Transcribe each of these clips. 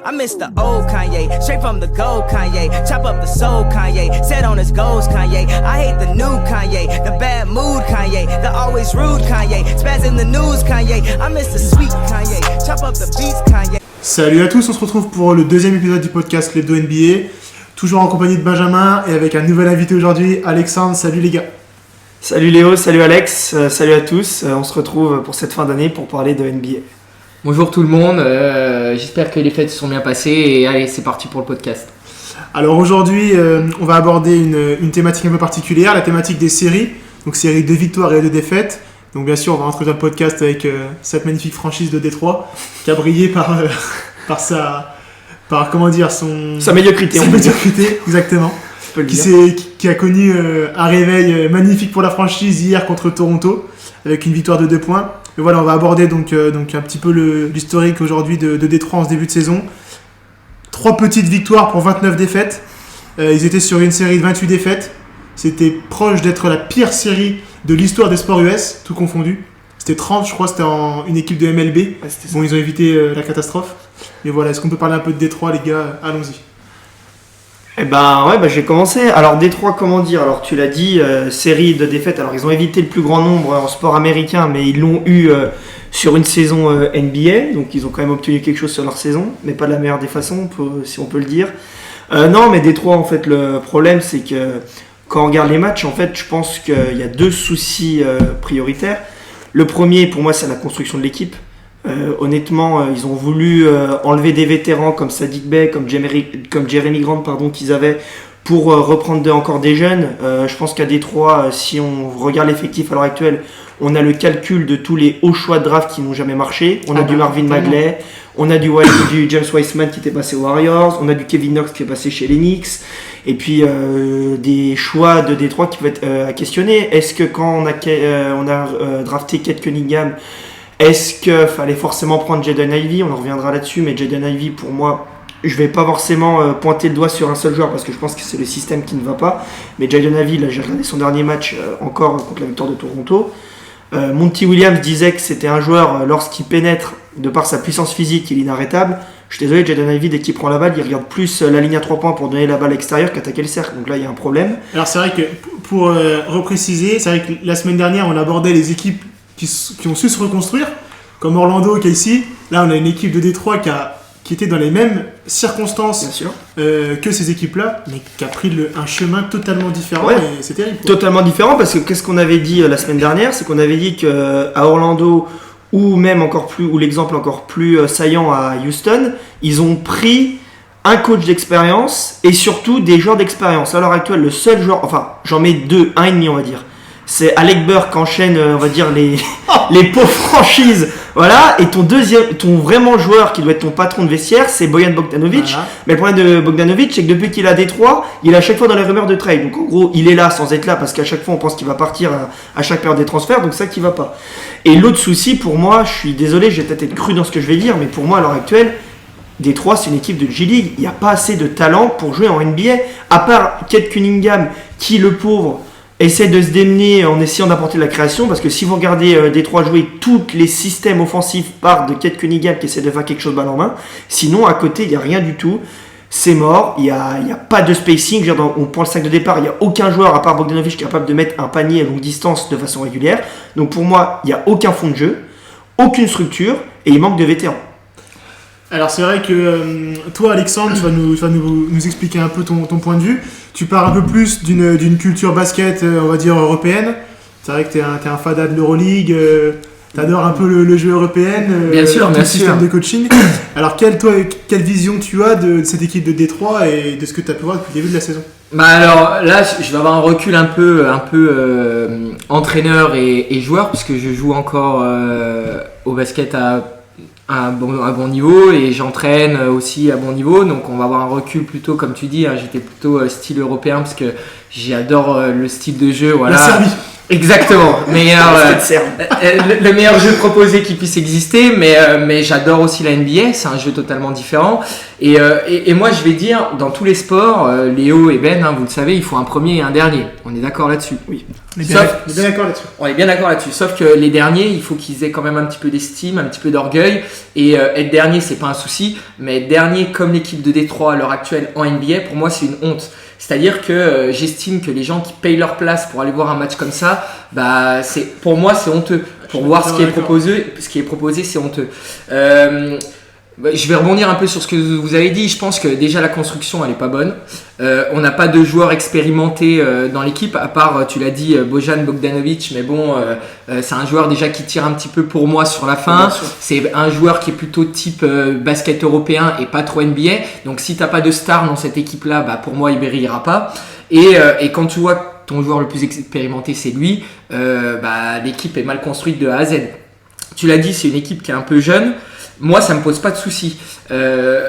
I miss the old Kanye, straight from the gold Kanye. Chop up the soul Kanye, set on his goals Kanye. I hate the new Kanye, the bad mood Kanye, the always rude Kanye, spaz in the news Kanye. I miss the sweet Kanye, chop up the beats Kanye. Salut à tous, on se retrouve pour le deuxième épisode du podcast l'Hebdo NBA. Toujours en compagnie de Benjamin et avec un nouvel invité aujourd'hui, Alexandre. Salut les gars. Salut Léo, salut Alex, salut à tous. On se retrouve pour cette fin d'année pour parler de NBA. Bonjour tout le monde, j'espère que les fêtes se sont bien passées et allez, c'est parti pour le podcast. Alors aujourd'hui, on va aborder une thématique un peu particulière, la thématique des séries. Donc série de victoires et de défaites. Donc bien sûr, on va introduire le podcast avec cette magnifique franchise de Détroit qui a brillé sa médiocrité. Sa médiocrité, exactement. Qui a connu un réveil magnifique pour la franchise hier contre Toronto avec une victoire de 2 points. Et voilà, on va aborder donc un petit peu l'historique aujourd'hui de Détroit en ce début de saison. 3 petites victoires pour 29 défaites. Ils étaient sur une série de 28 défaites. C'était proche d'être la pire série de l'histoire des sports US, tout confondu. C'était 30, je crois, c'était une équipe de MLB. Ouais, bon, ils ont évité la catastrophe. Mais voilà, est-ce qu'on peut parler un peu de Détroit, les gars? Allons-y. Je vais commencer. Alors Détroit, comment dire? Alors tu l'as dit, série de défaites. Alors ils ont évité le plus grand nombre en sport américain, mais ils l'ont eu sur une saison NBA. Donc ils ont quand même obtenu quelque chose sur leur saison, mais pas de la meilleure des façons, si on peut le dire. Non, mais Détroit, en fait, le problème, c'est que quand on regarde les matchs, en fait, je pense qu'il y a 2 soucis prioritaires. Le premier, pour moi, c'est la construction de l'équipe. Honnêtement, ils ont voulu enlever des vétérans comme Saddiq Bey, comme Jeremy Grant, qu'ils avaient pour reprendre encore des jeunes. Je pense qu'à Détroit, si on regarde l'effectif à l'heure actuelle, on a le calcul de tous les hauts choix de draft qui n'ont jamais marché. On a du Marvin Bagley, on a du James Wiseman qui était passé aux Warriors, on a du Kevin Knox qui est passé chez les Knicks, et puis des choix de Détroit qui peuvent être à questionner. Est-ce que quand on a drafté Kate Cunningham, est-ce qu'il fallait forcément prendre Jaden Ivey? On en reviendra là-dessus, mais Jaden Ivey, pour moi, je ne vais pas forcément pointer le doigt sur un seul joueur parce que je pense que c'est le système qui ne va pas. Mais Jaden Ivey, là, j'ai regardé son dernier match encore contre la victoire de Toronto. Monty Williams disait que c'était un joueur, lorsqu'il pénètre, de par sa puissance physique, il est inarrêtable. Je suis désolé, Jaden Ivey, dès qu'il prend la balle, il regarde plus la ligne à 3 points pour donner la balle extérieure qu'attaquer le cercle. Donc là, il y a un problème. Alors c'est vrai que, pour repréciser, c'est vrai que la semaine dernière, on abordait les équipes qui ont su se reconstruire, comme Orlando, KC. Là, on a une équipe de Détroit qui était dans les mêmes circonstances que ces équipes-là, mais qui a pris un chemin totalement différent, et c'est terrible. Totalement différent, parce que qu'est-ce qu'on avait dit la semaine dernière? C'est qu'on avait dit qu'à Orlando, ou même ou l'exemple encore plus saillant à Houston, ils ont pris un coach d'expérience et surtout des joueurs d'expérience. À l'heure actuelle, le seul joueur, enfin j'en mets 2, 1,5 on va dire, c'est Alec Burks enchaîne, on va dire, les pauvres franchises. Voilà, et ton vraiment joueur qui doit être ton patron de vestiaire, c'est Bojan Bogdanovic. Voilà. Mais le problème de Bogdanovic, c'est que depuis qu'il a Détroit, il est à chaque fois dans les rumeurs de trade. Donc en gros, il est là sans être là parce qu'à chaque fois on pense qu'il va partir à chaque période des transferts, donc c'est ça qui va pas. Et l'autre souci pour moi, je suis désolé, je vais peut-être être cru dans ce que je vais dire, mais pour moi à l'heure actuelle, Détroit c'est une équipe de G-League. Il n'y a pas assez de talent pour jouer en NBA, à part Kate Cunningham qui, le pauvre, essaie de se démener en essayant d'apporter de la création, parce que si vous regardez Détroit jouer, tous les systèmes offensifs partent de Kate Cunningham qui essaie de faire quelque chose balle en main. Sinon, à côté, il n'y a rien du tout. C'est mort. Il n'y a pas de spacing. On prend le sac de départ. Il n'y a aucun joueur, à part Bogdanovic, qui est capable de mettre un panier à longue distance de façon régulière. Donc pour moi, il n'y a aucun fond de jeu, aucune structure, et il manque de vétérans. Alors c'est vrai que toi, Alexandre, tu vas nous expliquer un peu ton point de vue. Tu parles un peu plus d'une culture basket, on va dire, européenne. C'est vrai que tu es un fada de l'Euroleague, tu adores un peu le jeu européen, bien sûr, le système de coaching. Alors quelle vision tu as de cette équipe de Détroit et de ce que tu as pu voir depuis le début de la saison? Alors là, je vais avoir un recul un peu entraîneur et joueur, puisque je joue encore au basket à bon niveau et j'entraîne aussi à bon niveau, donc on va avoir un recul plutôt, comme tu dis, j'étais plutôt style européen parce que j'adore le style de jeu, voilà. La Serbie. Exactement, le meilleur jeu proposé qui puisse exister, mais j'adore aussi la NBA, c'est un jeu totalement différent. Et moi je vais dire, dans tous les sports, Léo et Ben, vous le savez, il faut un premier et un dernier. On est d'accord là-dessus? Oui. On est bien d'accord là-dessus. On est bien d'accord là-dessus. Sauf que les derniers, il faut qu'ils aient quand même un petit peu d'estime, un petit peu d'orgueil. Et être dernier, c'est pas un souci. Mais être dernier comme l'équipe de Détroit à l'heure actuelle en NBA, pour moi, c'est une honte. C'est-à-dire que j'estime que les gens qui payent leur place pour aller voir un match comme ça, bah, pour moi, c'est honteux. Pour voir ce qui est proposé, c'est honteux. Je vais rebondir un peu sur ce que vous avez dit. Je pense que déjà la construction elle est pas bonne. On n'a pas de joueurs expérimentés dans l'équipe, à part, tu l'as dit, Bojan Bogdanovic, mais bon, c'est un joueur déjà qui tire un petit peu pour moi sur la fin. C'est un joueur qui est plutôt type basket européen et pas trop NBA. Donc si t'as pas de star dans cette équipe-là, bah pour moi il brillera pas. Et quand tu vois que ton joueur le plus expérimenté c'est lui, bah l'équipe est mal construite de A à Z. Tu l'as dit, c'est une équipe qui est un peu jeune. Moi, ça me pose pas de soucis.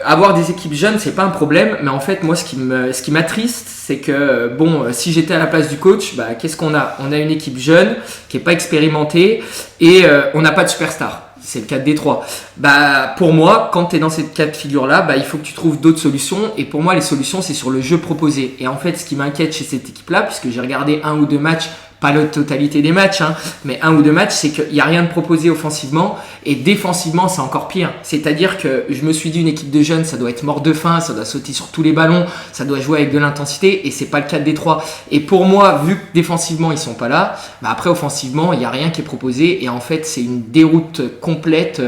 Avoir des équipes jeunes, c'est pas un problème. Mais en fait, moi, ce qui m'attriste, c'est que si j'étais à la place du coach, bah, qu'est-ce qu'on a ? On a une équipe jeune qui est pas expérimentée et on n'a pas de superstar. C'est le cas de Détroit. Bah, pour moi, quand tu es dans cette cas de figure-là, bah, il faut que tu trouves d'autres solutions. Et pour moi, les solutions, c'est sur le jeu proposé. Et en fait, ce qui m'inquiète chez cette équipe-là, puisque j'ai regardé 1 ou 2 matchs, pas la totalité des matchs, mais 1 ou 2 matchs, c'est qu'il n'y a rien de proposé offensivement et défensivement, c'est encore pire. C'est-à-dire que je me suis dit, une équipe de jeunes, ça doit être mort de faim, ça doit sauter sur tous les ballons, ça doit jouer avec de l'intensité et c'est pas le cas de Détroit. Et pour moi, vu que défensivement, ils sont pas là, bah après, offensivement, il n'y a rien qui est proposé et en fait, c'est une déroute complète,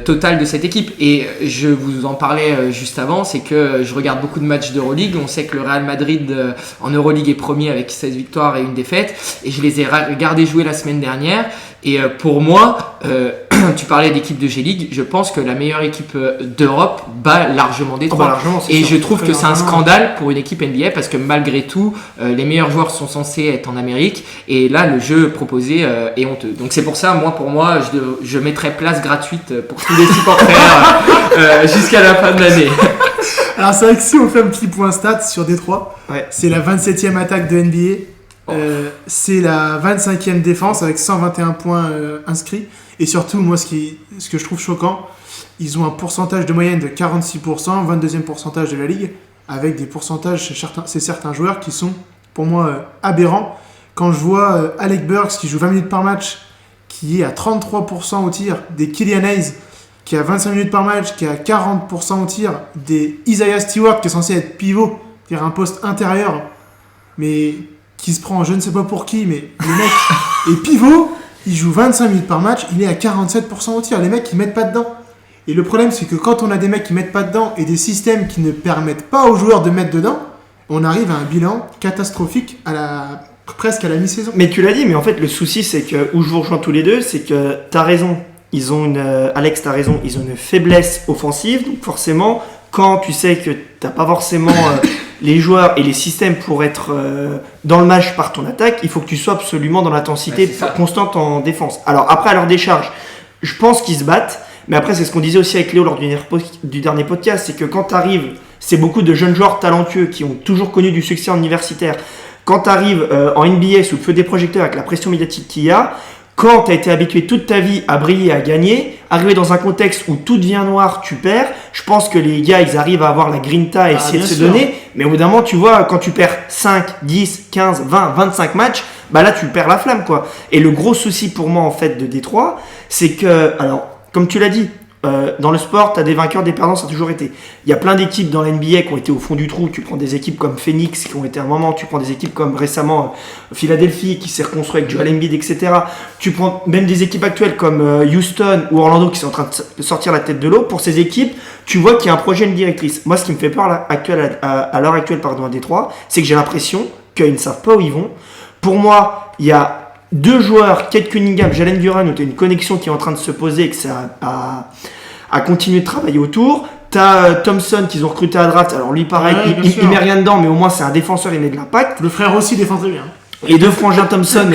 totale de cette équipe. Et je vous en parlais juste avant, c'est que je regarde beaucoup de matchs d'Euroleague. On sait que le Real Madrid en Euroleague est premier avec 16 victoires et 1 défaite. Et je les ai regardés jouer la semaine dernière. Et pour moi, tu parlais d'équipe de G-League, je pense que la meilleure équipe d'Europe bat largement Détroit. Et je trouve que c'est un scandale pour une équipe NBA parce que malgré tout, les meilleurs joueurs sont censés être en Amérique. Et là, le jeu proposé est honteux. Donc c'est pour ça, pour moi, je mettrais place gratuite pour tous les supporters jusqu'à la fin de l'année. Alors c'est vrai que si on fait un petit point stats sur Détroit, c'est la 27e attaque de NBA. C'est la 25e défense avec 121 points inscrits. Et surtout, moi, ce que je trouve choquant, ils ont un pourcentage de moyenne de 46%, 22e pourcentage de la ligue, avec des pourcentages chez certains joueurs qui sont, pour moi, aberrants. Quand je vois Alec Burks, qui joue 20 minutes par match, qui est à 33% au tir, des Killian Hayes, qui a 25 minutes par match, qui est à 40% au tir, des Isaiah Stewart, qui est censé être pivot, c'est-à-dire un poste intérieur, mais qui se prend je ne sais pas pour qui, mais le mec est pivot, il joue 25 minutes par match, il est à 47% au tir. Les mecs, ils mettent pas dedans. Et le problème, c'est que quand on a des mecs qui mettent pas dedans et des systèmes qui ne permettent pas aux joueurs de mettre dedans, on arrive à un bilan catastrophique presque à la mi-saison. Mais tu l'as dit, mais en fait, le souci, c'est que, où je vous rejoins tous les deux, c'est que t'as raison. Alex, t'as raison, ils ont une faiblesse offensive, donc forcément, quand tu sais que t'as pas forcément les joueurs et les systèmes pour être dans le match par ton attaque, il faut que tu sois absolument dans l'intensité constante en défense. Alors après, à leur décharge, je pense qu'ils se battent, mais après, c'est ce qu'on disait aussi avec Léo lors du dernier podcast, c'est que quand t'arrives, c'est beaucoup de jeunes joueurs talentueux qui ont toujours connu du succès en universitaire. Quand t'arrives en NBA sous le feu des projecteurs avec la pression médiatique qu'il y a, quand tu as été habitué toute ta vie à briller, à gagner, arriver dans un contexte où tout devient noir, tu perds, je pense que les gars, ils arrivent à avoir la grinta et essayer de se donner. Mais au bout d'un moment, tu vois, quand tu perds 5, 10, 15, 20, 25 matchs, bah là, tu perds la flamme, quoi. Et le gros souci pour moi, en fait, de Détroit, c'est que, alors, comme tu l'as dit, dans le sport, tu as des vainqueurs, des perdants, ça a toujours été. Il y a plein d'équipes dans la NBA qui ont été au fond du trou. Tu prends des équipes comme Phoenix qui ont été à un moment, tu prends des équipes comme récemment Philadelphie qui s'est reconstruit avec Joel Embiid, etc. Tu prends même des équipes actuelles comme Houston ou Orlando qui sont en train de sortir la tête de l'eau. Pour ces équipes, tu vois qu'il y a un projet, une directrice. Moi, ce qui me fait peur à l'heure actuelle à Détroit, c'est que j'ai l'impression qu'ils ne savent pas où ils vont. Pour moi, il y a 2 joueurs, Kate Cunningham, Jalen Duren, où tu as une connexion qui est en train de se poser et que ça a continué de travailler autour. Tu as Thompson qu'ils ont recruté à draft. Alors lui, pareil, il met rien dedans, mais au moins c'est un défenseur, il met de l'impact. Le frère aussi défend très bien. Les 2 frangins Thompson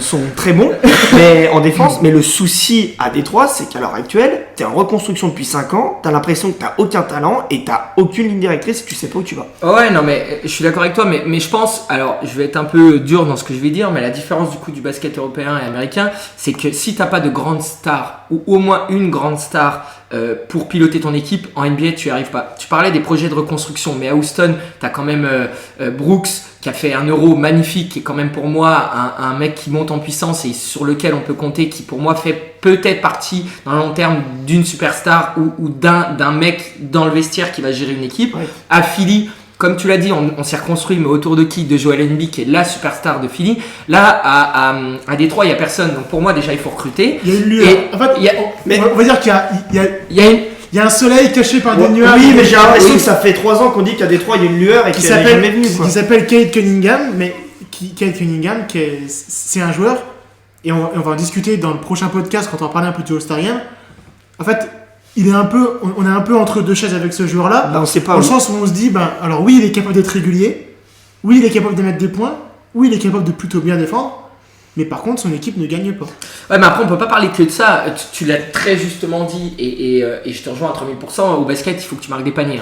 sont très bons mais en défense. Mais le souci à Détroit, c'est qu'à l'heure actuelle, tu es en reconstruction depuis 5 ans, tu as l'impression que tu n'as aucun talent et tu n'as aucune ligne directrice et tu sais pas où tu vas. Ouais, non, mais je suis d'accord avec toi, mais je pense, alors je vais être un peu dur dans ce que je vais dire, mais la différence du coup du basket européen et américain, c'est que si tu n'as pas de grandes stars ou au moins une grande star pour piloter ton équipe, en NBA, tu n'y arrives pas. Tu parlais des projets de reconstruction, mais à Houston, tu as quand même Brooks qui a fait un Euro magnifique, qui est quand même pour moi un mec qui monte en puissance et sur lequel on peut compter, qui pour moi fait peut-être partie dans le long terme d'une superstar ou d'un mec dans le vestiaire qui va gérer une équipe. Ouais. À Philly, comme tu l'as dit, on s'est reconstruit, mais autour de qui? De Joel Embiid, qui est la superstar de Philly. Là, à Détroit, il n'y a personne. Donc pour moi, déjà, il faut recruter. Il y a une lueur. Et En fait, il y a- on va dire qu'il Il y a une... y a un soleil caché par des nuages. Oui, mais j'ai l'impression Oui. que ça fait 3 ans qu'on dit qu'à Détroit il y a une lueur et qui qu'elle n'est jamais s'appelle venue. Quoi. qui s'appelle Cade Cunningham, mais Cade Cunningham, c'est un joueur, et on va en discuter dans le prochain podcast quand on va parler un peu du All-Star Game. En fait, on est un peu entre deux chaises avec ce joueur-là, Bah, on sait pas. dans le oui. sens où on se dit, alors oui, il est capable d'être régulier, oui, il est capable de mettre des points, oui, il est capable de plutôt bien défendre, mais par contre, son équipe ne gagne pas. Ouais, mais après, on peut pas parler que de ça. Tu l'as très justement dit, et je te rejoins à 3000%. Au basket, il faut que tu marques des paniers.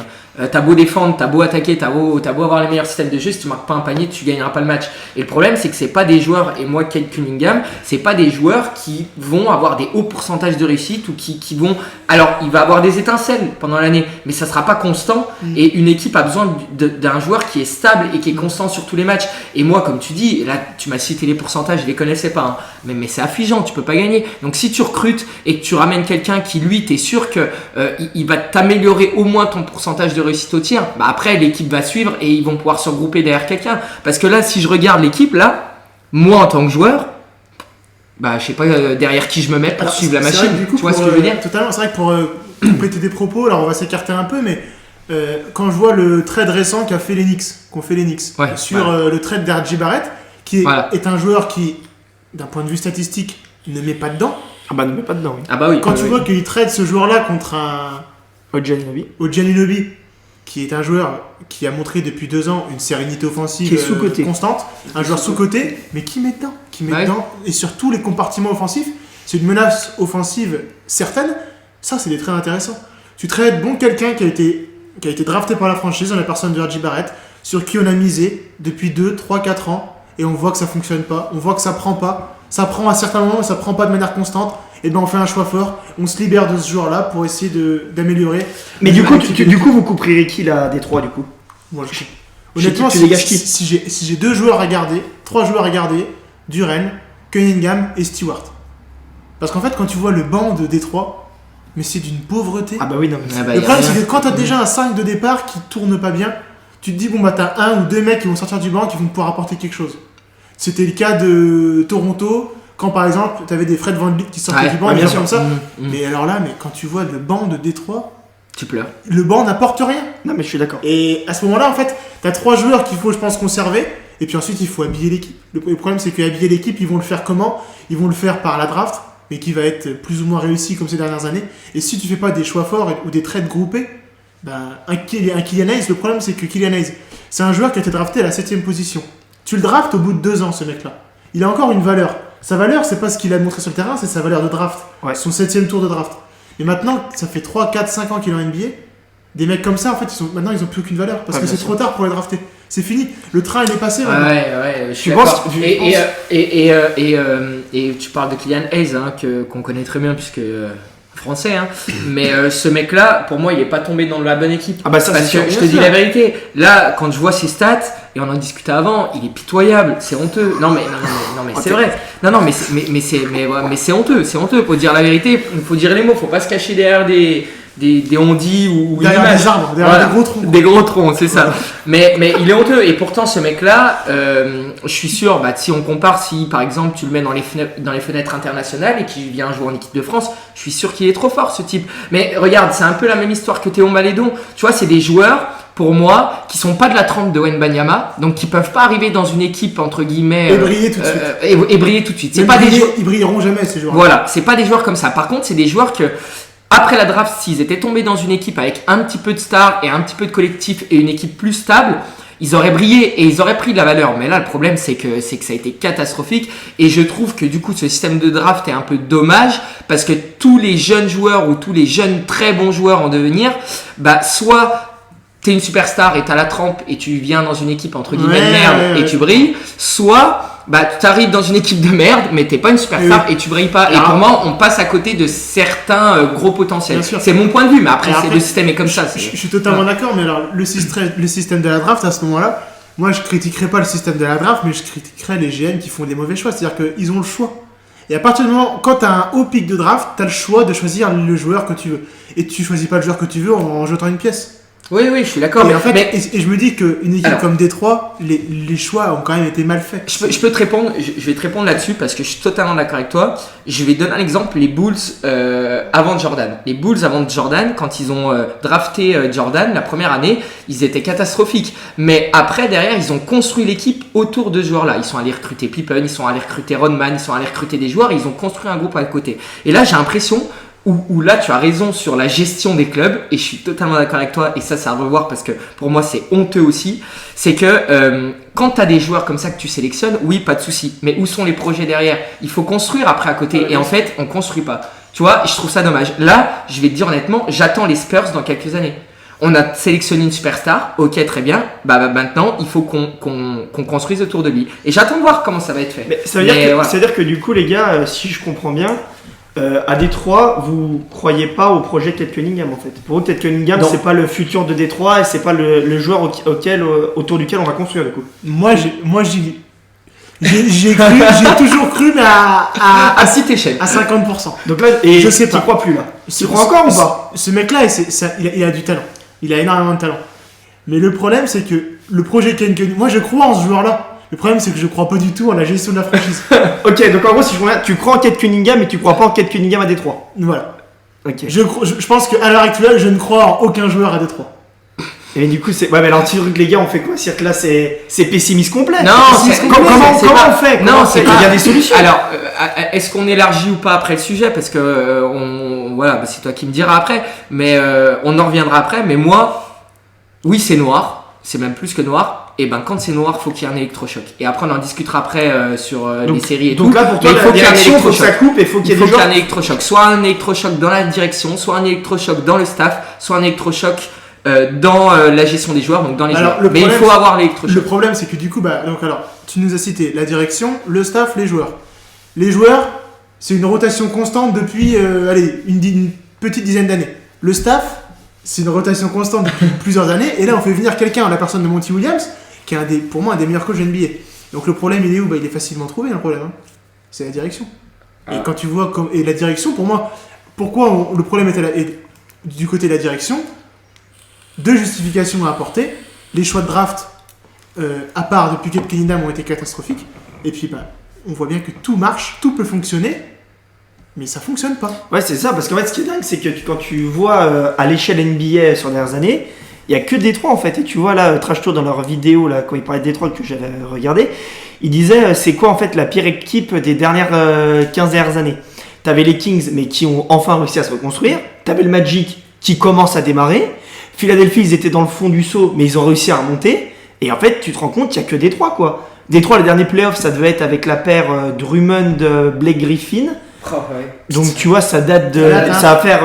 T'as beau défendre, t'as beau attaquer, t'as beau avoir les meilleurs systèmes de jeu, si tu marques pas un panier, tu gagneras pas le match. Et le problème, c'est que c'est pas des joueurs, et moi, Cade Cunningham, c'est pas des joueurs qui vont avoir des hauts pourcentages de réussite ou qui vont. Alors, il va avoir des étincelles pendant l'année, mais ça sera pas constant. Et une équipe a besoin d'un joueur qui est stable et qui est constant sur tous les matchs. Et moi, comme tu dis, là, tu m'as cité les pourcentages, je les connaissais pas, hein. Mais c'est affligeant, tu peux pas gagner. Donc si tu recrutes et que tu ramènes quelqu'un qui lui, t'es sûr que il va t'améliorer au moins ton pourcentage de réussite au tir, bah après l'équipe va suivre et ils vont pouvoir se regrouper derrière quelqu'un. Parce que là, si je regarde l'équipe là, moi en tant que joueur, bah je sais pas derrière qui je me mets pour Alors, suivre la c'est machine. vrai que du coup, Tu vois ce pour, que je veux dire? Totalement, c'est vrai que pour compléter des propos, alors on va s'écarter un peu, mais quand je vois le trade récent qu'ont fait les Knicks Ouais, sur le trade d'R.J. Barrett, qui est un joueur qui, d'un point de vue statistique, ne met pas dedans. Ah bah ne mets pas dedans. Oui. Ah bah oui. Quand oui, tu oui. vois qu'il trade ce joueur-là contre un OG Anunoby. Anunoby, qui est un joueur qui a montré depuis 2 ans une sérénité offensive Qui est sous-coté. constante, un joueur sous-coté, mais qui met dedans, Ouais. et sur tous les compartiments offensifs, c'est une menace offensive certaine. Ça, c'est des trades intéressants. Tu trades quelqu'un qui a été drafté par la franchise, dans la personne de R.J. Barrett, sur qui on a misé depuis 2, 3, 4 ans, et on voit que ça fonctionne pas, on voit que ça prend pas, ça prend à certains moments, mais ça prend pas de manière constante, et ben on fait un choix fort, on se libère de ce joueur-là pour essayer d'améliorer. Mais du coup, l'équipe. du coup, vous couperiez qui là à Détroit du coup? Moi, honnêtement, tu si dégages qui j'ai 2 joueurs à garder, 3 joueurs à garder, Duren, Cunningham et Stewart. Parce qu'en fait, quand tu vois le banc de Détroit, mais c'est d'une pauvreté. Ah bah oui, non. Mais Ah bah, Le y a problème, rien. c'est que quand t'as déjà un 5 de départ qui tourne pas bien, tu te dis, t'as 1 ou 2 mecs qui vont sortir du banc qui vont pouvoir apporter quelque chose. C'était le cas de Toronto, quand par exemple, t'avais des Fred VanVleet qui sortaient Ouais, du banc, ouais, et des bien choses comme ça. Mm. Mais alors là, quand tu vois le banc de Détroit, Tu pleures. le banc n'apporte rien. non, mais je suis d'accord. Et à ce moment-là, en fait, t'as 3 joueurs qu'il faut, je pense, conserver. Et puis ensuite, il faut habiller l'équipe. Le problème, c'est qu'habiller l'équipe, ils vont le faire comment? Ils vont le faire par la draft, mais qui va être plus ou moins réussi comme ces dernières années. Et si tu fais pas des choix forts ou des trades groupés, un Killian Hayes, le problème, c'est que Killian Hayes, c'est un joueur qui a été drafté à la 7ème position. Tu le draftes au bout de 2 ans, ce mec-là. Il a encore une valeur. Sa valeur, c'est pas ce qu'il a montré sur le terrain, c'est sa valeur de draft. Ouais. Son 7ème tour de draft. Et maintenant, ça fait 3, 4, 5 ans qu'il est en NBA. Des mecs comme ça, en fait, maintenant, ils ont plus aucune valeur. Parce Ouais, que bien c'est sûr. trop tard pour les drafter. C'est fini. Le train, il est passé. maintenant. Ouais, je suis Tu d'accord. penses- Et tu parles de Killian Hayes, hein, qu'on connaît très bien, puisque français, hein. Mais ce mec-là, pour moi, il est pas tombé dans la bonne équipe. Ah bah ça, Parce c'est que sûr. je te dis la vérité, là, quand je vois ses stats, et on en discutait avant, il est pitoyable, c'est honteux. Non mais c'est vrai. Non mais c'est honteux, Faut dire la vérité, faut dire les mots, faut pas se cacher derrière des on-dit ou une Derrière image. des arbres, derrière Voilà. des gros troncs. Des gros troncs, c'est ça. Mais il est honteux. Et pourtant, ce mec-là, je suis sûr, si on compare, si par exemple tu le mets dans les fenêtres internationales et qu'il vient jouer en équipe de France, je suis sûr qu'il est trop fort, ce type. Mais regarde, c'est un peu la même histoire que Théo Malédon. Tu vois, c'est des joueurs, pour moi, qui sont pas de la trempe de Wembanyama, donc qui peuvent pas arriver dans une équipe, entre guillemets. Et briller tout de suite. Et briller tout de suite. C'est Même pas des briller, joueurs. Ils brilleront jamais, ces joueurs. Voilà, c'est pas des joueurs comme ça. Par contre, c'est des joueurs que, après la draft, s'ils étaient tombés dans une équipe avec un petit peu de stars et un petit peu de collectif et une équipe plus stable, ils auraient brillé et ils auraient pris de la valeur. Mais là, le problème, c'est que ça a été catastrophique. Et je trouve que du coup, ce système de draft est un peu dommage parce que tous les jeunes joueurs ou tous les jeunes très bons joueurs en devenir, soit t'es une superstar et t'as la trempe et tu viens dans une équipe entre guillemets de merde et tu brilles, soit bah tu arrives dans une équipe de merde, mais t'es pas une superstar et tu brilles pas. Alors, et pour moi, on passe à côté de certains gros potentiels. Bien sûr. C'est mon point de vue, mais après, Alors le système est comme ça. Je suis totalement d'accord, mais alors le système de la draft à ce moment-là, moi je critiquerai pas le système de la draft, mais je critiquerai les GM qui font des mauvais choix. C'est-à-dire qu'ils ont le choix. Et à partir du moment, quand tu as un haut pic de draft, tu as le choix de choisir le joueur que tu veux. Et tu choisis pas le joueur que tu veux en jetant une pièce. Oui, je suis d'accord. Et en fait, et je me dis qu'une équipe comme Détroit, les choix ont quand même été mal faits. Je peux te répondre, je vais te répondre là-dessus parce que je suis totalement d'accord avec toi. Je vais donner un exemple, les Bulls avant Jordan. Les Bulls avant Jordan, quand ils ont drafté Jordan la première année, ils étaient catastrophiques. Mais après, derrière, ils ont construit l'équipe autour de ce joueur-là. Ils sont allés recruter Pippen, ils sont allés recruter Rodman, ils sont allés recruter des joueurs, ils ont construit un groupe à côté. Et là, j'ai l'impression où là tu as raison sur la gestion des clubs et je suis totalement d'accord avec toi et ça à revoir parce que pour moi c'est honteux aussi, c'est que quand tu as des joueurs comme ça que tu sélectionnes, oui pas de souci, mais où sont les projets derrière? Il faut construire après à côté et en fait on construit pas, tu vois, je trouve ça dommage. Là je vais te dire honnêtement, j'attends les Spurs dans quelques années. On a sélectionné une superstar, ok très bien, bah maintenant il faut qu'on construise autour de lui et j'attends de voir comment ça va être fait. Mais ça veut dire que du coup les gars, si je comprends bien, à Détroit, vous croyez pas au projet Cade Cunningham en fait. Pour vous, Cade Cunningham, c'est pas le futur de Détroit et c'est pas le joueur autour duquel on va construire du coup. Moi, j'ai toujours cru, mais à cite échelle. À 50%. Donc là, et je sais pas. Tu crois plus là. Tu crois encore ou pas? Ce mec-là, il a du talent. Il a énormément de talent. Mais le problème, c'est que le projet Cade Cunningham, moi je crois en ce joueur-là. Le problème, c'est que je crois pas du tout en la gestion de la franchise. Ok, donc en gros, si je comprends bien, tu crois en Cade Cunningham, mais tu crois pas en Cade Cunningham à Détroit. Voilà. Ok. Je pense qu'à l'heure actuelle, je ne crois en aucun joueur à Détroit. Et du coup, c'est. Ouais, mais alors, les gars, on fait quoi? C'est-à-dire que là, c'est pessimiste complet. Non, comment on fait? Il y a des solutions. Alors, est-ce qu'on élargit ou pas après le sujet? Parce que, voilà, c'est toi qui me diras après. Mais on en reviendra après. Mais moi, oui, c'est noir. C'est même plus que noir. Et ben quand c'est noir, faut qu'il y ait un électrochoc. Et après on en discutera après sur les séries et tout. Donc là pour toi, il faut qu'il y ait un électrochoc. Faut que ça coupe et faut qu'il y ait des joueurs. Un électrochoc. Soit un électrochoc dans la direction, soit un électrochoc dans le staff, soit un électrochoc dans la gestion des joueurs, donc dans les joueurs. Mais il faut avoir l'électrochoc. Le problème c'est que du coup, tu nous as cité la direction, le staff, les joueurs. Les joueurs, c'est une rotation constante depuis une petite dizaine d'années. Le staff, c'est une rotation constante depuis plusieurs années. Et là on fait venir quelqu'un, la personne de Monty Williams, qui est pour moi un des meilleurs coachs NBA. Donc le problème il est où? Il est facilement trouvé le problème. Hein. C'est la direction. Et quand tu vois et la direction, pour moi, pourquoi le problème est du côté de la direction? Deux justifications à apporter. Les choix de draft, à part depuis Cade Cunningham, ont été catastrophiques. Et puis on voit bien que tout marche, tout peut fonctionner, mais ça fonctionne pas. Ouais, c'est ça, parce qu'en fait ce qui est dingue, c'est que quand tu vois à l'échelle NBA sur les dernières années, il n'y a que Détroit en fait. Et tu vois là, Trash Tour dans leur vidéo, là, quand ils parlaient de Détroit que j'avais regardé, ils disaient c'est quoi en fait la pire équipe des dernières 15 dernières années. T'avais les Kings, mais qui ont enfin réussi à se reconstruire. T'avais le Magic qui commence à démarrer. Philadelphie, ils étaient dans le fond du seau, mais ils ont réussi à remonter. Et en fait, tu te rends compte qu'il n'y a que Détroit quoi. Détroit, les derniers playoffs, ça devait être avec la paire Drummond-Blake Griffin. Oh, ouais. Donc tu vois, ça date de. Ça va faire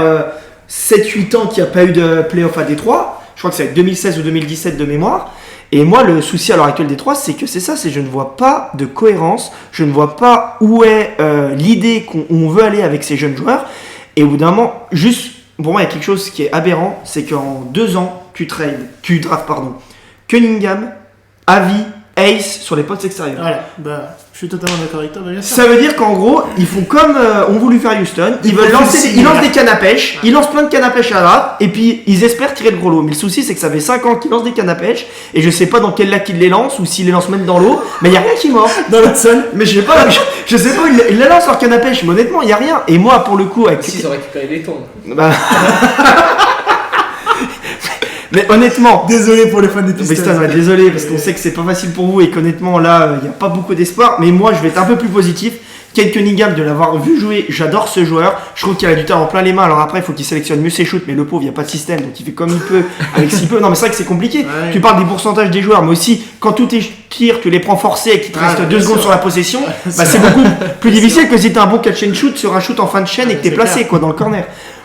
7-8 ans qu'il n'y a pas eu de playoff à Détroit. Je crois que c'est avec 2016 ou 2017 de mémoire. Et moi, le souci à l'heure actuelle des trois, c'est que c'est ça, je ne vois pas de cohérence, je ne vois pas où est l'idée qu'on veut aller avec ces jeunes joueurs. Et au bout d'un moment, juste, pour moi, il y a quelque chose qui est aberrant, c'est qu'en 2 ans, tu drafts Cunningham, Avi, Ace sur les postes extérieurs. Voilà, je suis totalement d'accord avec toi. Ça veut dire qu'en gros, ils font comme on voulu faire Houston, ils lancent des cannes à pêche, ils lancent plein de cannes à pêche à la draft, et puis ils espèrent tirer le gros lot. Mais le souci, c'est que ça fait 5 ans qu'ils lancent des cannes à pêche, et je sais pas dans quel lac ils les lancent, ou s'ils les lancent même dans l'eau, mais il y a rien qui mord. Dans l'autre sol. Mais je sais pas où ils les lancent leur canne à pêche, mais honnêtement, il y a rien. Et moi, pour le coup, avec. S'ils ont récupéré des tons. Mais honnêtement, désolé pour les fans des Pistons. Désolé parce qu'on sait que c'est pas facile pour vous et qu'honnêtement là, il n'y a pas beaucoup d'espoir. Mais moi, je vais être un peu plus positif. Cade Cunningham, de l'avoir vu jouer, j'adore ce joueur. Je trouve qu'il a du talent en plein les mains. Alors après, il faut qu'il sélectionne mieux ses shoots, mais le pauvre, il n'y a pas de système, donc il fait comme il peut avec si peu. Non, mais c'est vrai que c'est compliqué. Ouais. Tu parles des pourcentages des joueurs, mais aussi quand tous tes tirs, tu les prends forcés et qu'il te reste 2 secondes sur la possession, c'est beaucoup plus difficile que si tu as un bon catch and shoot sur un shoot en fin de chaîne et que tu es placé quoi, dans le corner.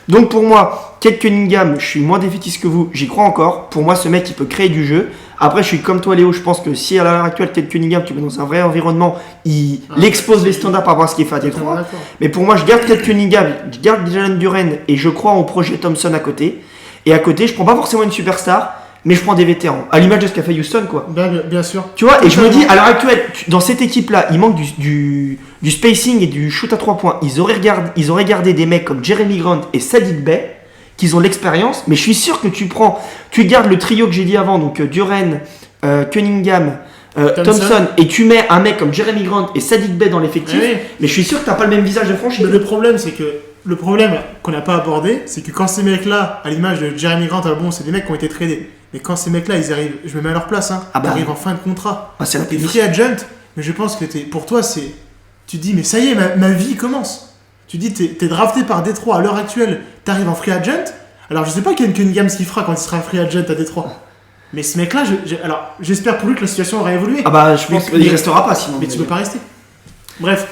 Donc pour moi, Cade Cunningham, je suis moins défaitiste que vous, j'y crois encore. Pour moi, ce mec, il peut créer du jeu. Après, je suis comme toi, Léo. Je pense que si à l'heure actuelle, Kate Cunningham, tu mets dans un vrai environnement, il expose les standards par rapport à ce qu'il fait à Détroit. D'accord. Mais pour moi, je garde Kate Cunningham, je garde Jalen Duren et je crois au projet Thompson à côté. Et à côté, je prends pas forcément une superstar, mais je prends des vétérans. À l'image de ce qu'a fait Houston, quoi. Bien sûr. Tu vois, et je me dis, à l'heure actuelle, dans cette équipe-là, il manque du spacing et du shoot à 3 points. Ils auraient gardé des mecs comme Jeremy Grant et Saddiq Bey, qui ont l'expérience, mais je suis sûr que tu gardes le trio que j'ai dit avant, donc Duren, Cunningham, Thompson, et tu mets un mec comme Jeremy Grant et Saddiq Bey dans l'effectif, Oui. mais je suis sûr que t'as pas le même visage de franchise. Mais le problème qu'on n'a pas abordé, c'est que quand ces mecs-là, à l'image de Jeremy Grant, bon, c'est des mecs qui ont été tradés. Mais quand ces mecs-là, ils arrivent, je me mets à leur place, hein, Ah bah. ils arrivent en fin de contrat. Ah, c'est la T'es plus free agent, mais je pense que pour toi, tu te dis, mais ça y est, ma vie commence. Tu dis, t'es drafté par Détroit à l'heure actuelle, t'arrives en free agent. Alors, je sais pas Ken Cunningham ce qu'il fera quand il sera free agent à Détroit. Mais ce mec-là, alors, j'espère pour lui que la situation aura évolué. Ah bah, je pense qu'il restera pas sinon. Mais tu peux pas rester. Bref,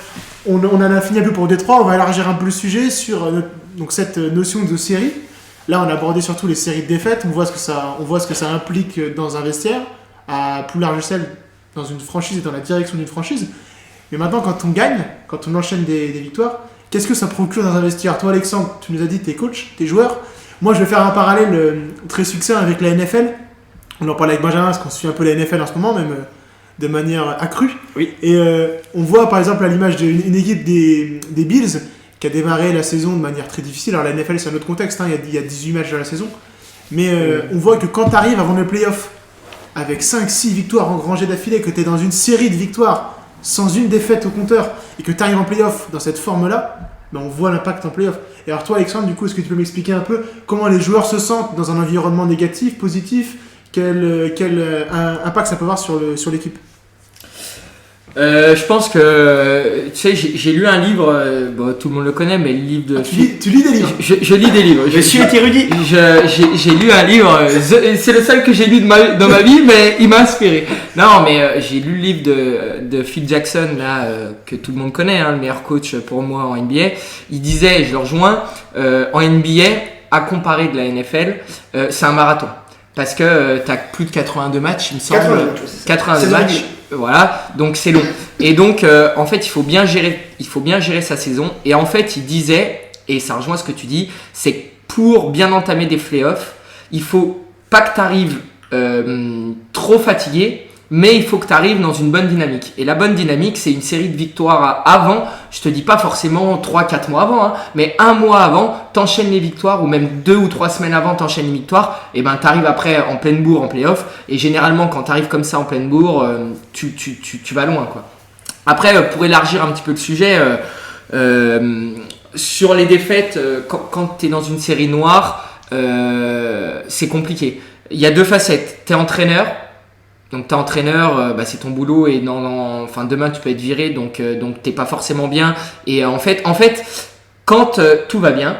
on en a fini un peu pour Détroit. On va élargir un peu le sujet sur donc cette notion de série. Là, on a abordé surtout les séries de défaites. On voit ce que ça implique dans un vestiaire, à plus large échelle dans une franchise et dans la direction d'une franchise. Mais maintenant, quand on gagne, quand on enchaîne des victoires, qu'est-ce que ça procure dans un vestiaire? Toi, Alexandre, tu nous as dit t'es coach, t'es joueur. Moi, je vais faire un parallèle très succinct avec la NFL. On en parlait avec Benjamin parce qu'on suit un peu la NFL en ce moment, même de manière accrue. Oui. Et on voit par exemple à l'image d'une équipe des Bills qui a démarré la saison de manière très difficile. Alors la NFL, c'est un autre contexte, hein, il y a 18 matchs dans la saison. Mais on voit que quand tu arrives avant le playoff, avec 5-6 victoires engrangées d'affilée, que tu es dans une série de victoires sans une défaite au compteur, et que tu arrives en playoff dans cette forme-là, ben on voit l'impact en playoff. Et alors toi, Alexandre, du coup, est-ce que tu peux m'expliquer un peu comment les joueurs se sentent dans un environnement négatif, positif, quel impact ça peut avoir sur l'équipe? Je pense que, tu sais, j'ai lu un livre, bon, tout le monde le connaît, mais le livre de... Tu lis des livres? Je lis des livres. Je suis érudit. J'ai lu un livre, c'est le seul que j'ai lu dans ma vie, mais il m'a inspiré. Non, mais j'ai lu le livre de Phil Jackson, là, que tout le monde connaît, hein, le meilleur coach pour moi en NBA. Il disait, et je le rejoins, en NBA, à comparer de la NFL, c'est un marathon. Parce que tu as plus de 82 matchs, il me semble. 82 matchs. Voilà, donc c'est long. Et donc, en fait, il faut bien gérer sa saison. Et en fait, il disait, et ça rejoint ce que tu dis, c'est que pour bien entamer des playoffs, il faut pas que tu arrives trop fatigué, mais il faut que tu arrives dans une bonne dynamique. Et la bonne dynamique, c'est une série de victoires avant. Je te dis pas forcément 3-4 mois avant, hein, mais un mois avant, t'enchaînes les victoires, ou même 2 ou 3 semaines avant, t'enchaînes les victoires. Et ben, t'arrives après en pleine bourre, en play-off. Et généralement, quand t'arrives comme ça en pleine bourre, tu vas loin, quoi. Après, pour élargir un petit peu le sujet, sur les défaites, quand t'es dans une série noire, c'est compliqué. Il y a deux facettes. T'es entraîneur. Donc t'es entraîneur, c'est ton boulot et enfin demain tu peux être viré, donc t'es pas forcément bien. Et en fait, quand tout va bien,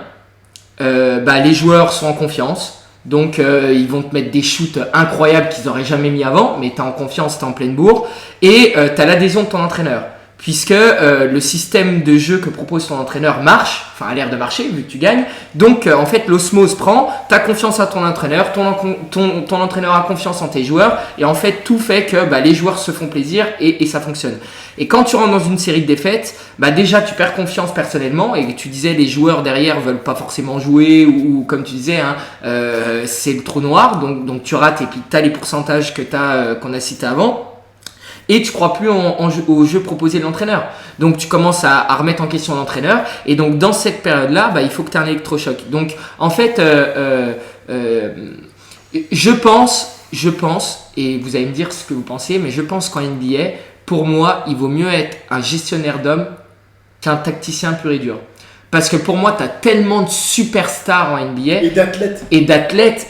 les joueurs sont en confiance, donc ils vont te mettre des shoots incroyables qu'ils auraient jamais mis avant, mais t'es en confiance, t'es en pleine bourre, et t'as l'adhésion de ton entraîneur. Puisque le système de jeu que propose ton entraîneur marche, enfin a l'air de marcher vu que tu gagnes, donc en fait l'osmose prend, t'as confiance à ton entraîneur, ton entraîneur a confiance en tes joueurs, et en fait tout fait que les joueurs se font plaisir et ça fonctionne. Et quand tu rentres dans une série de défaites, déjà tu perds confiance personnellement, et tu disais les joueurs derrière veulent pas forcément jouer, ou comme tu disais, c'est le trou noir, donc tu rates, et puis t'as les pourcentages qu'on a cités avant. Et tu crois plus au jeu proposé de l'entraîneur. Donc tu commences à remettre en question l'entraîneur. Et donc dans cette période-là, il faut que tu aies un électrochoc. Donc en fait, je pense, et vous allez me dire ce que vous pensez, mais je pense qu'en NBA, pour moi, il vaut mieux être un gestionnaire d'hommes qu'un tacticien pur et dur. Parce que pour moi, tu as tellement de superstars en NBA et d'athlètes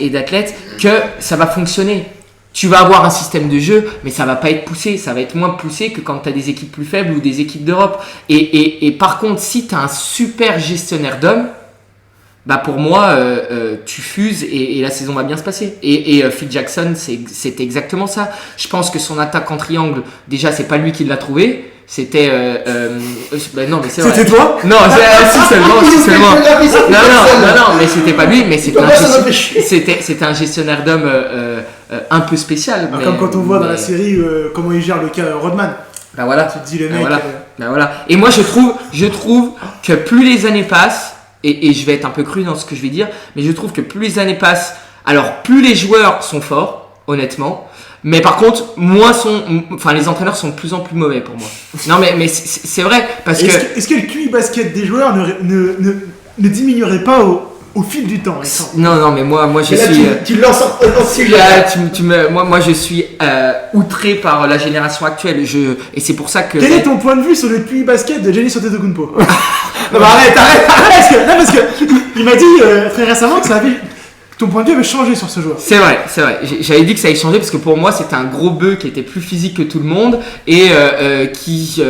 que ça va fonctionner. Tu vas avoir un système de jeu, mais ça va pas être poussé. Ça va être moins poussé que quand tu as des équipes plus faibles ou des équipes d'Europe. Et par contre, si tu as un super gestionnaire d'hommes, pour moi, tu fuses et la saison va bien se passer. Et Phil Jackson, c'était exactement ça. Je pense que son attaque en triangle, déjà, c'est pas lui qui l'a trouvé. C'était non mais c'est vrai. C'était toi? Non, si seulement. Non, mais c'était pas lui, mais c'était un gestionnaire d'hommes un peu spécial. Comme quand on voit dans la série comment il gère le cas Rodman. Bah voilà. Tu te dis le mec. Voilà. Et moi je trouve que plus les années passent, et je vais être un peu cru dans ce que je vais dire, mais je trouve que plus les années passent, alors plus les joueurs sont forts, honnêtement. Mais par contre, les entraîneurs sont de plus en plus mauvais pour moi. Non, mais c'est vrai parce que. Est-ce que le QI basket des joueurs ne diminuerait pas au fil du temps, Alexandre? Non, mais moi je suis. Tu lances un sujet. Moi je suis outré par la génération actuelle. Et c'est pour ça que. Quel est ton point de vue sur le QI basket de Giannis Antetokounmpo? Non, mais arrête. Parce que il m'a dit très récemment que ton point de vue avait changé sur ce joueur. C'est vrai. J'avais dit que ça allait changer parce que pour moi c'était un gros bœuf qui était plus physique que tout le monde et qui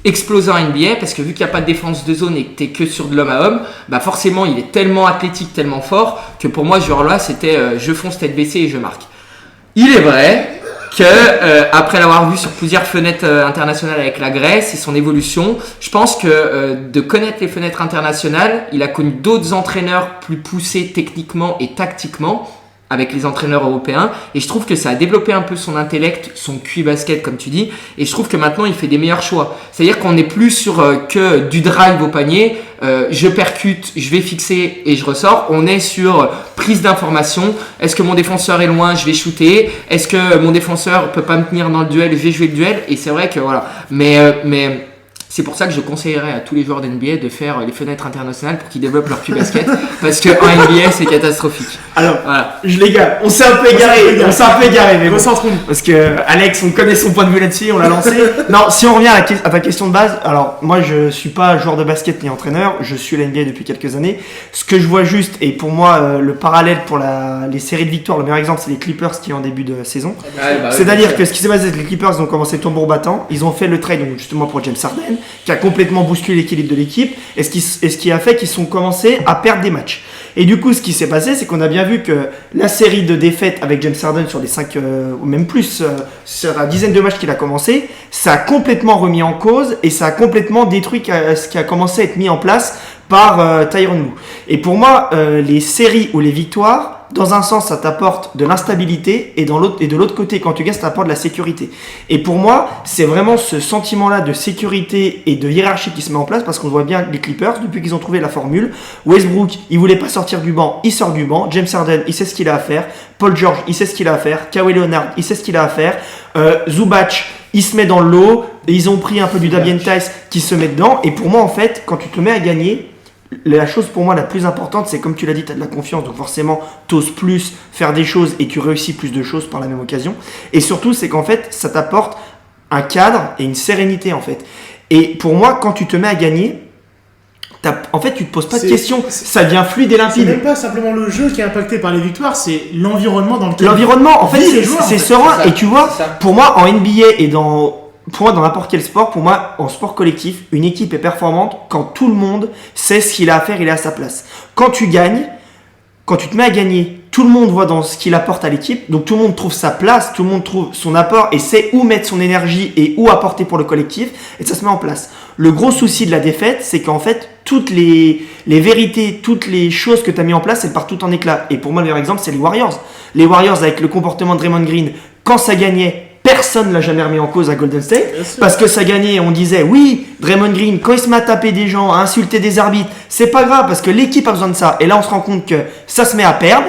explosait en NBA parce que vu qu'il n'y a pas de défense de zone et que t'es que sur de l'homme à homme, bah forcément il est tellement athlétique, tellement fort que pour moi ce joueur-là c'était je fonce tête baissée et je marque. Il est vrai que après l'avoir vu sur plusieurs fenêtres internationales avec la Grèce et son évolution, je pense que de connaître les fenêtres internationales, il a connu d'autres entraîneurs plus poussés techniquement et tactiquement avec les entraîneurs européens et je trouve que ça a développé un peu son intellect, son QI basket comme tu dis et je trouve que maintenant il fait des meilleurs choix. C'est-à-dire qu'on n'est plus sur que du drive au panier, je percute, je vais fixer et je ressors. On est sur prise d'information. Est-ce que mon défenseur est loin, je vais shooter. Est-ce que mon défenseur peut pas me tenir dans le duel, je vais jouer le duel. Et c'est vrai que voilà. Mais c'est pour ça que je conseillerais à tous les joueurs d'NBA de faire les fenêtres internationales pour qu'ils développent leur QI basket parce qu'en NBA c'est catastrophique. Alors, voilà. Les gars, on s'est un peu égaré, mais bon. Recentrons-nous. Parce que Alex, on connaît son point de vue là-dessus, on l'a lancé. Non, si on revient à ta question de base, alors moi je suis pas joueur de basket ni entraîneur, je suis la NBA depuis quelques années. Ce que je vois juste, et pour moi le parallèle pour les séries de victoires, le meilleur exemple c'est les Clippers qui est en début de saison. C'est-à-dire que ce qui s'est passé avec les Clippers, ils ont commencé tambour battant, ils ont fait le trade donc, justement pour James Harden, qui a complètement bousculé l'équilibre de l'équipe, et ce qui a fait qu'ils sont commencé à perdre des matchs. Et du coup, ce qui s'est passé, c'est qu'on a bien vu que la série de défaites avec James Harden sur les 5, ou même plus, sur la dizaine de matchs qu'il a commencé, ça a complètement remis en cause et ça a complètement détruit ce qui a commencé à être mis en place par Tyronn Lue. Et pour moi, les séries ou les victoires, dans un sens, ça t'apporte de l'instabilité et de l'autre côté, quand tu gagnes, ça t'apporte de la sécurité. Et pour moi, c'est vraiment ce sentiment-là de sécurité et de hiérarchie qui se met en place parce qu'on voit bien les Clippers, depuis qu'ils ont trouvé la formule. Westbrook, il voulait pas sortir du banc, il sort du banc. James Harden, il sait ce qu'il a à faire. Paul George, il sait ce qu'il a à faire. Kawhi Leonard, il sait ce qu'il a à faire. Zubac, il se met dans le lot. Et ils ont pris un peu du Damian Tice qui se met dedans. Et pour moi, en fait, quand tu te mets à gagner, la chose pour moi la plus importante, c'est comme tu l'as dit, tu as de la confiance, donc forcément tu oses plus faire des choses et tu réussis plus de choses par la même occasion. Et surtout, c'est qu'en fait, ça t'apporte un cadre et une sérénité en fait. Et pour moi, quand tu te mets à gagner, en fait, tu te poses pas de questions, ça devient fluide et limpide. C'est même pas simplement le jeu qui est impacté par les victoires, c'est l'environnement dans lequel. L'environnement, en fait, c'est serein. C'est ça, et tu vois, c'est ça. pour moi, en NBA et dans n'importe quel sport, pour moi, en sport collectif, une équipe est performante quand tout le monde sait ce qu'il a à faire, il est à sa place. Quand tu gagnes, quand tu te mets à gagner, tout le monde voit dans ce qu'il apporte à l'équipe, donc tout le monde trouve sa place, tout le monde trouve son apport et sait où mettre son énergie et où apporter pour le collectif, et ça se met en place. Le gros souci de la défaite, c'est qu'en fait, toutes les vérités, toutes les choses que tu as mis en place, elles partent tout en éclat. Et pour moi, le meilleur exemple, c'est les Warriors. Les Warriors, avec le comportement de Draymond Green, quand ça gagnait, personne ne l'a jamais remis en cause à Golden State parce que ça gagnait, on disait oui, Draymond Green, quand il se met à taper des gens, à insulter des arbitres, c'est pas grave parce que l'équipe a besoin de ça. Et là, on se rend compte que ça se met à perdre.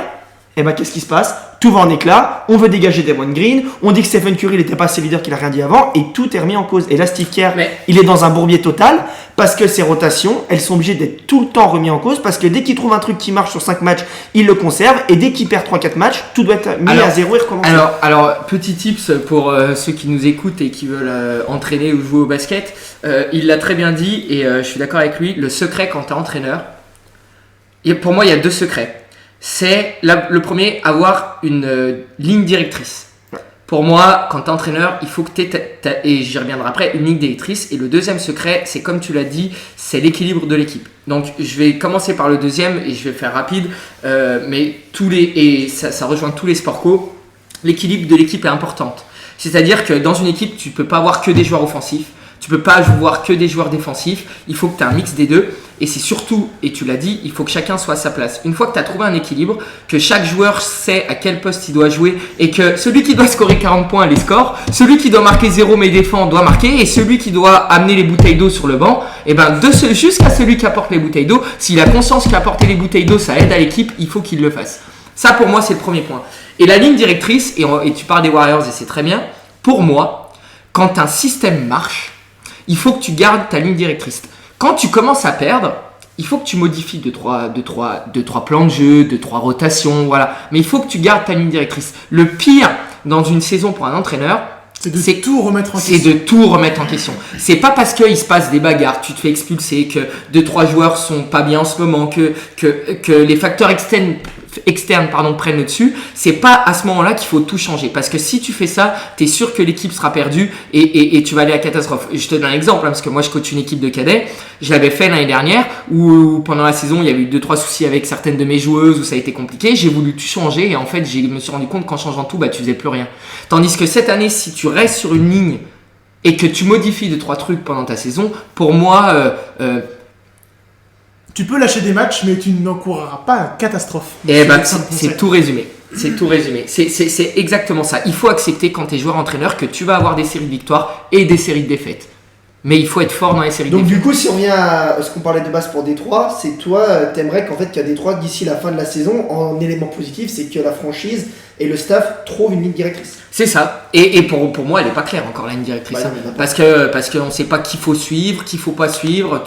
Et ben, qu'est-ce qui se passe? Tout va en éclat, on veut dégager Draymond Green, on dit que Stephen Curry n'était pas assez leader, qu'il a rien dit avant, et tout est remis en cause. Et là, Steve Kerr, il est dans un bourbier total, parce que ses rotations, elles sont obligées d'être tout le temps remis en cause, parce que dès qu'il trouve un truc qui marche sur 5 matchs, il le conserve, et dès qu'il perd 3-4 matchs, tout doit être mis à zéro et recommencer. Alors, petit tips pour ceux qui nous écoutent et qui veulent entraîner ou jouer au basket, il l'a très bien dit, et je suis d'accord avec lui, le secret quand tu es entraîneur, pour moi, il y a 2 secrets. C'est le premier, avoir une ligne directrice. Pour moi, quand tu es entraîneur, il faut que tu aies, et j'y reviendrai après, une ligne directrice. Et le deuxième secret, c'est comme tu l'as dit, c'est l'équilibre de l'équipe. Donc, je vais commencer par le deuxième et je vais faire rapide. Mais ça rejoint tous les sports co. L'équilibre de l'équipe est importante. C'est-à-dire que dans une équipe, tu peux pas avoir que des joueurs offensifs, tu peux pas avoir que des joueurs défensifs, il faut que tu aies un mix des deux. Et c'est surtout, et tu l'as dit, il faut que chacun soit à sa place. Une fois que tu as trouvé un équilibre, que chaque joueur sait à quel poste il doit jouer et que celui qui doit scorer 40 points les score, celui qui doit marquer 0 mais défend doit marquer et celui qui doit amener les bouteilles d'eau sur le banc, et ben jusqu'à celui qui apporte les bouteilles d'eau, s'il a conscience qu'apporter les bouteilles d'eau ça aide à l'équipe, il faut qu'il le fasse. Ça pour moi c'est le premier point. Et la ligne directrice, et tu parles des Warriors et c'est très bien, pour moi, quand un système marche, il faut que tu gardes ta ligne directrice. Quand tu commences à perdre, il faut que tu modifies 2-3 plans de jeu, 2-3 rotations, voilà. Mais il faut que tu gardes ta ligne directrice. Le pire dans une saison pour un entraîneur, c'est tout remettre en question. C'est de tout remettre en question. C'est pas parce qu'il se passe des bagarres, tu te fais expulser, que 2-3 joueurs sont pas bien en ce moment, que les facteurs externes prennent le dessus. C'est pas à ce moment-là qu'il faut tout changer. Parce que si tu fais ça, t'es sûr que l'équipe sera perdue et tu vas aller à la catastrophe. Je te donne un exemple, parce que moi je coach une équipe de cadets. Je l'avais fait l'année dernière où pendant la saison il y a eu 2-3 soucis avec certaines de mes joueuses où ça a été compliqué. J'ai voulu tout changer et en fait je me suis rendu compte qu'en changeant tout, tu faisais plus rien. Tandis que cette année, si tu restes sur une ligne et que tu modifies 2-3 trucs pendant ta saison, pour moi, tu peux lâcher des matchs, mais tu n'encourras pas à catastrophe. C'est tout résumé. C'est tout résumé. C'est exactement ça. Il faut accepter quand tu es joueur-entraîneur que tu vas avoir des séries de victoires et des séries de défaites. Mais il faut être fort dans les séries de défaites. Donc du coup, si on revient à ce qu'on parlait de base pour Détroit, c'est toi, t'aimerais qu'en fait, qu'il y a Détroit d'ici la fin de la saison, en élément positif, c'est que la franchise et le staff trouvent une ligne directrice. C'est ça. Et pour moi, elle n'est pas claire encore la ligne directrice. Parce qu'on ne sait pas qu'il faut suivre, qu'il ne faut pas suivre.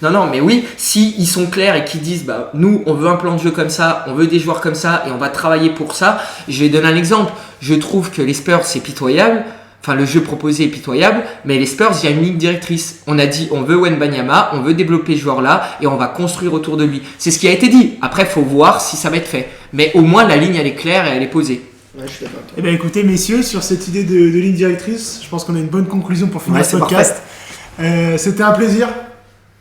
Non, mais oui, si ils sont clairs et qu'ils disent, nous, on veut un plan de jeu comme ça, on veut des joueurs comme ça et on va travailler pour ça. Je vais donner un exemple. Je trouve que les Spurs, c'est pitoyable. Enfin, le jeu proposé est pitoyable, mais les Spurs, il y a une ligne directrice. On a dit, on veut Wembanyama, on veut développer ce joueur-là et on va construire autour de lui. C'est ce qui a été dit. Après, il faut voir si ça va être fait. Mais au moins, la ligne, elle est claire et elle est posée. Ouais, je suis d'accord. Eh bien, écoutez, messieurs, sur cette idée de ligne directrice, je pense qu'on a une bonne conclusion pour finir ce podcast. C'était un plaisir.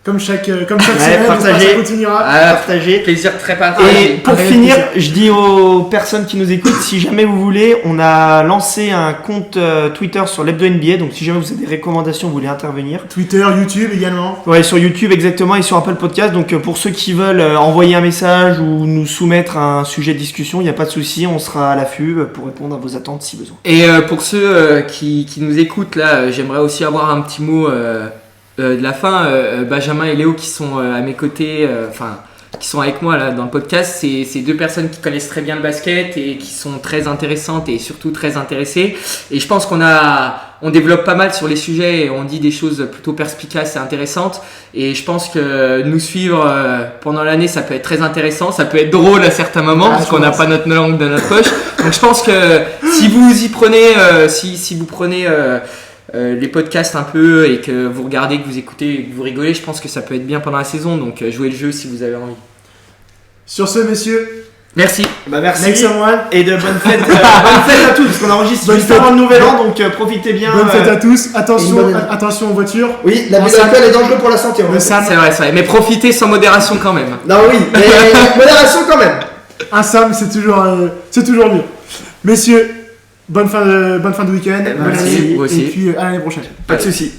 Comme chaque semaine, ça continuera. Partager. Plaisir très partagé. Et pour finir, je dis aux personnes qui nous écoutent, si jamais vous voulez, on a lancé un compte Twitter sur l'Hebdo NBA, donc si jamais vous avez des recommandations, vous voulez intervenir. Twitter, YouTube également. Ouais, sur YouTube exactement et sur Apple Podcast. Donc pour ceux qui veulent envoyer un message ou nous soumettre un sujet de discussion, il n'y a pas de souci, on sera à l'affût pour répondre à vos attentes si besoin. Et pour ceux qui nous écoutent là, j'aimerais aussi avoir un petit mot de la fin. Benjamin et Léo qui sont à mes côtés, qui sont avec moi là dans le podcast, c'est deux personnes qui connaissent très bien le basket et qui sont très intéressantes et surtout très intéressées. Et je pense on développe pas mal sur les sujets et on dit des choses plutôt perspicaces et intéressantes. Et je pense que nous suivre pendant l'année, ça peut être très intéressant, ça peut être drôle à certains moments parce qu'on n'a pas notre langue dans notre poche. Donc je pense que si vous y prenez, si vous prenez les podcasts un peu et que vous regardez, que vous écoutez et que vous rigolez, je pense que ça peut être bien pendant la saison. Donc jouez le jeu si vous avez envie. Sur ce, messieurs, merci. Merci. Next one. Et de bonnes fêtes, bonne fête à tous, parce qu'on enregistre juste avant le nouvel an, donc profitez bien. Bonne fête à tous. Attention aux voitures. Oui, l'abus d'alcool est dangereux pour la santé. C'est vrai. Mais profitez sans modération quand même. Non, oui, mais modération quand même. Un Sam, c'est toujours mieux. Messieurs, bonne fin de week-end. Merci. Vous aussi. Et puis à l'année prochaine. Pas de soucis.